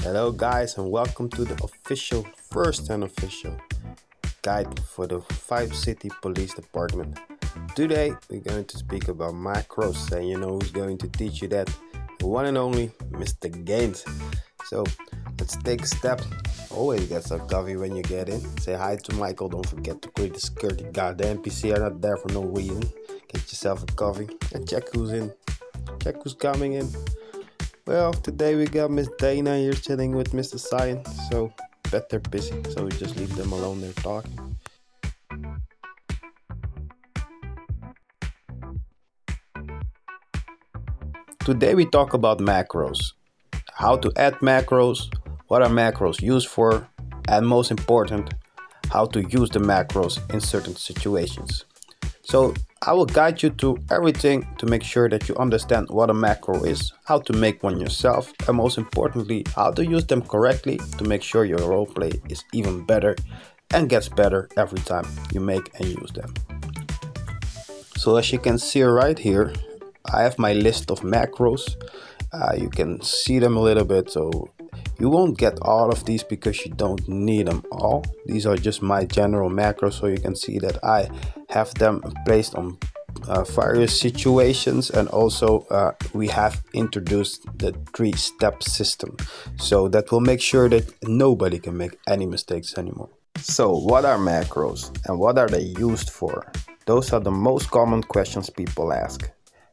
Hello guys and welcome to the first and official guide for the Five City Police Department. Today we're going to speak about macros, and you know who's going to teach you that? The one and only Mr. Gaines. So let's take a step. Always get some coffee when you get in. Say hi to Michael, don't forget to clear the security guard. The NPC are not there for no reason. Get yourself a coffee and check who's in. Check who's coming in. Well, today we got Miss Dana here sitting with Mr. Cyan, so bet they're busy, so we just leave them alone, they're talking. Today we talk about macros, how to add macros, what are macros used for, and most important, how to use the macros in certain situations. So I will guide you through everything to make sure that you understand what a macro is, how to make one yourself, and most importantly, how to use them correctly to make sure your roleplay is even better and gets better every time you make and use them. So as you can see right here, I have my list of macros. You can see them a little bit, so you won't get all of these because you don't need them all. These are just my general macros, so you can see that I have them placed on various situations, and also we have introduced the 3-step system, so that will make sure that nobody can make any mistakes anymore. So what are macros and what are they used for? Those are the most common questions people ask.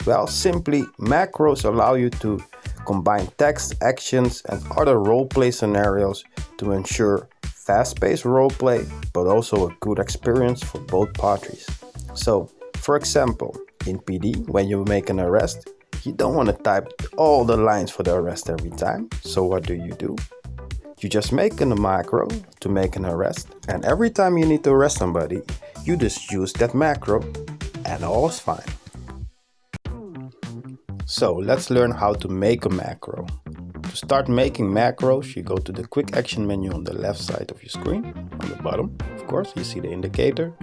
Well, simply, macros allow you to combine text, actions, and other roleplay scenarios to ensure fast-paced roleplay, but also a good experience for both parties. So, for example, in PD, when you make an arrest, you don't want to type all the lines for the arrest every time. So what do? You just make a macro to make an arrest, and every time you need to arrest somebody, you just use that macro, and all is fine. So let's learn how to make a macro. To start making macros, you go to the quick action menu on the left side of your screen. On the bottom, of course, you see the indicator.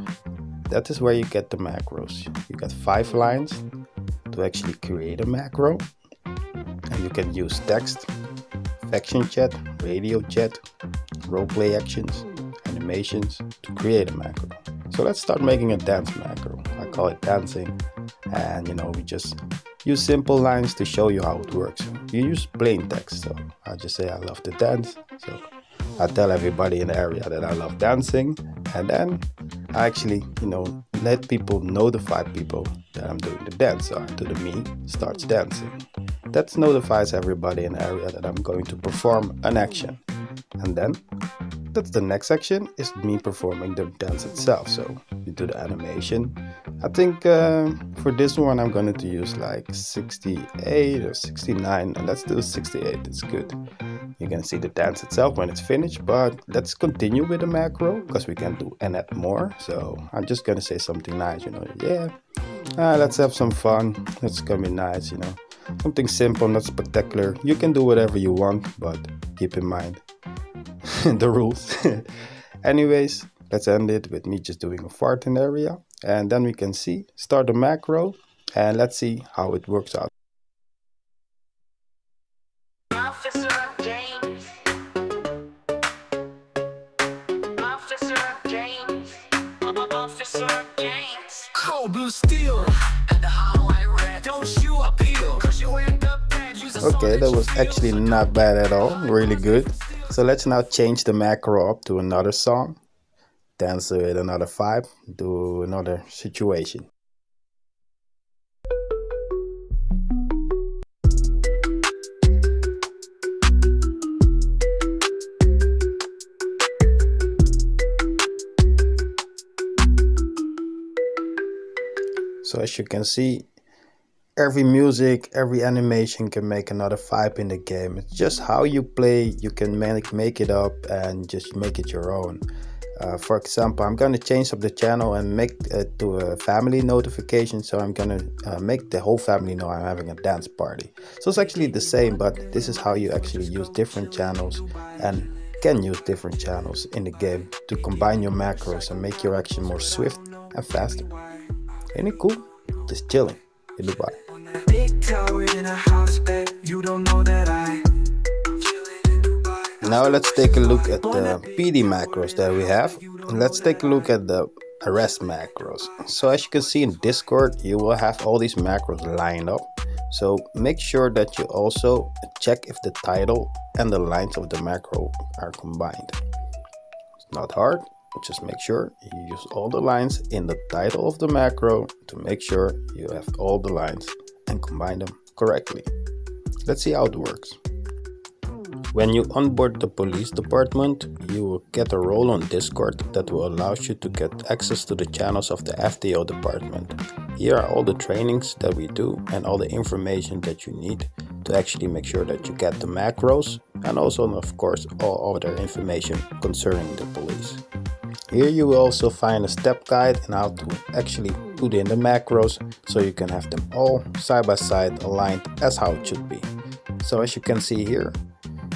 That is where you get the macros. You got 5 lines to actually create a macro. And you can use text, faction chat, radio chat, roleplay actions, animations to create a macro. So let's start making a dance macro. I call it dancing. And we just use simple lines to show you how it works. You use plain text, so I just say I love to dance. So I tell everybody in the area that I love dancing, and then I actually, let people notify people that I'm doing the dance. So after the me starts dancing, that notifies everybody in the area that I'm going to perform an action, and then that's the next action is me performing the dance itself. So you do the animation. I think for this one I'm going to use like 68 or 69, and let's do 68. It's good. You can see the dance itself when it's finished, but let's continue with the macro because we can do and add more. So I'm just going to say something nice, let's have some fun. It's going to be nice, something simple, not spectacular. You can do whatever you want, but keep in mind the rules. Anyways, let's end it with me just doing a fart in the area, and then we can start the macro, and let's see how it works out. Officer James. Officer James. Officer James. Cold blue steel. And the highway red. Don't you appeal. Cause you end up dead. Okay, that was actually not bad at all. Really good. So let's now change the macro up to another song. Dance with another vibe. Do another situation. So as you can see, every music, every animation can make another vibe in the game. It's just how you play, you can make it up and just make it your own. For example, I'm going to change up the channel and make it to a family notification. So I'm going to make the whole family know I'm having a dance party. So it's actually the same, but this is how you actually use different channels and can use different channels in the game to combine your macros and make your action more swift and faster. Ain't it cool? Just chilling in Dubai. Big tower in a house that you don't know that I chilling in Dubai. Now let's take a look at the PD macros that we have. Let's take a look at the arrest macros. So as you can see in Discord, you will have all these macros lined up. So make sure that you also check if the title and the lines of the macro are combined. It's not hard, just make sure you use all the lines in the title of the macro to make sure you have all the lines and combine them correctly. Let's see how it works. When you onboard the police department, you will get a role on Discord that will allow you to get access to the channels of the FTO department. Here are all the trainings that we do and all the information that you need to actually make sure that you get the macros, and also of course all other information concerning the police. Here you will also find a step guide on how to actually put in the macros so you can have them all side by side aligned as how it should be. So as you can see here,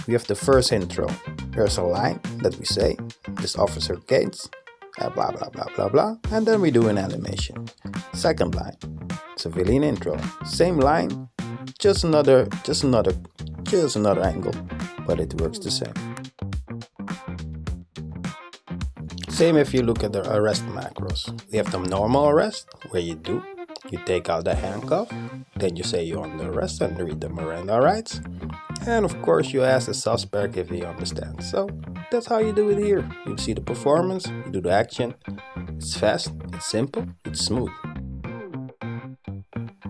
we have the first intro. There's a line that we say, this officer Gates, blah blah blah blah blah, and then we do an animation. Second line, civilian intro, same line, just another angle, but it works the same. Same if you look at the arrest macros. We have the normal arrest, where you take out the handcuff, then you say you're under arrest and read the Miranda rights. And of course you ask the suspect if he understands. So that's how you do it here. You see the performance, you do the action. It's fast, it's simple, it's smooth.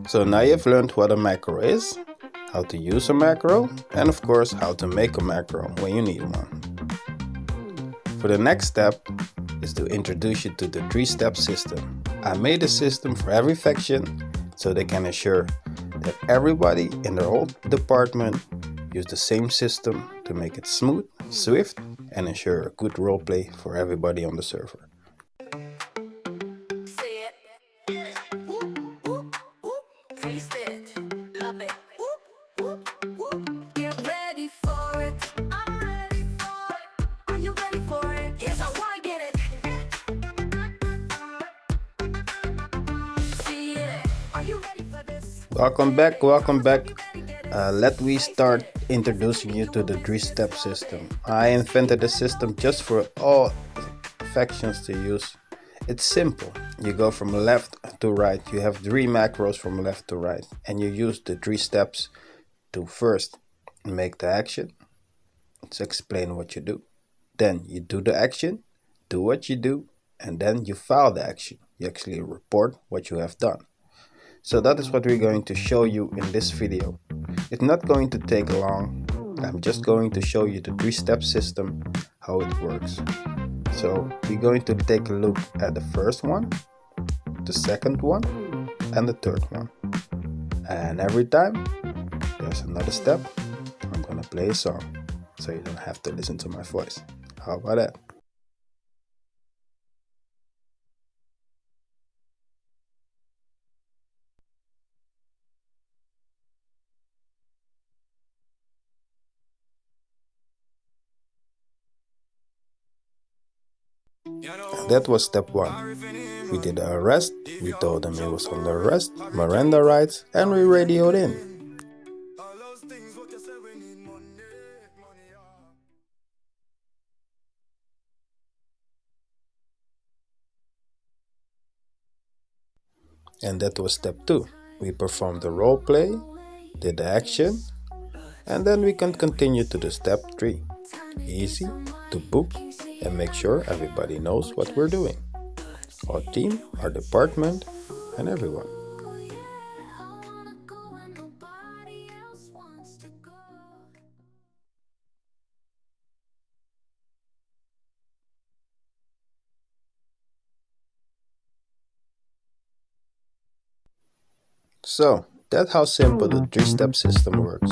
So now you've learned what a macro is, how to use a macro, and of course how to make a macro when you need one. For the next step is to introduce you to the 3-step system. I made a system for every faction so they can ensure that everybody in their whole department use the same system to make it smooth, swift, and ensure a good roleplay for everybody on the server. Welcome back. Let me start introducing you to the 3-step system. I invented a system just for all factions to use. It's simple. You go from left to right. You have 3 macros from left to right, and you use the 3 steps to first make the action. Let's explain what you do. Then you do the action, do what you do, and then you file the action. You actually report what you have done. So that is what we're going to show you in this video. It's not going to take long. I'm just going to show you the 3-step system, how it works. So we're going to take a look at the first one, the second one, and the third one. And every time there's another step, I'm gonna play a song, so you don't have to listen to my voice. How about that? That was step 1. We did the arrest, we told him he was under arrest, Miranda rights, and we radioed in. And that was step 2. We performed the role play, did the action, and then we can continue to the step 3. Easy to book and make sure everybody knows what we're doing. Our team, our department, and everyone. So, that's how simple the 3-step system works.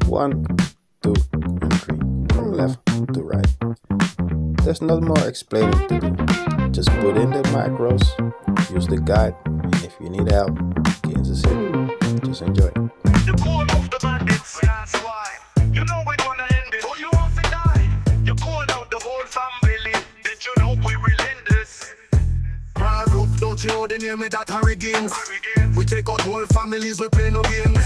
1, 2, and 3. From left to right. There's not more explaining to do. Just put in the macros, use the guide, and if you need help, Kansas City. Just enjoy. The code of the bandits, that's why. You know we're gonna end it. Oh, you want to die? You called out the whole family. Did you know we will end this? Don't you know the name of that Harry Games? We take out whole families, we play no games.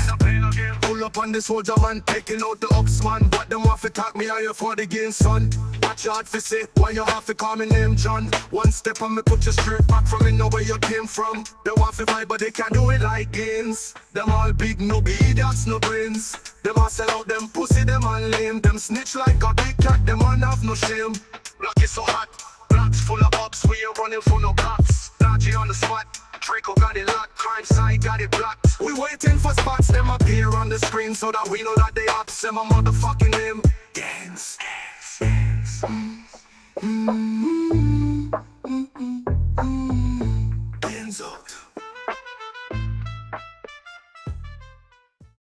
Pull up on the soldier man, taking out the ops man. But them want to talk me higher for the game, son. Watch out for say, why you have to call me name John? One step and me put you straight back from me, know where you came from. They want to fight, but they can't do it like games. Them all big, no idiots, no brains. Them all sell out them pussy, them all lame. Them snitch like a big cat, them all have no shame. Block is so hot, blocks full of ups, we ain't running for no cops. Dodgy on the spot, Draco got it locked, crime side got it blocked. We waiting for spots, them appear on the screen so that we know that they ops. Them a motherfucking name. Gangs.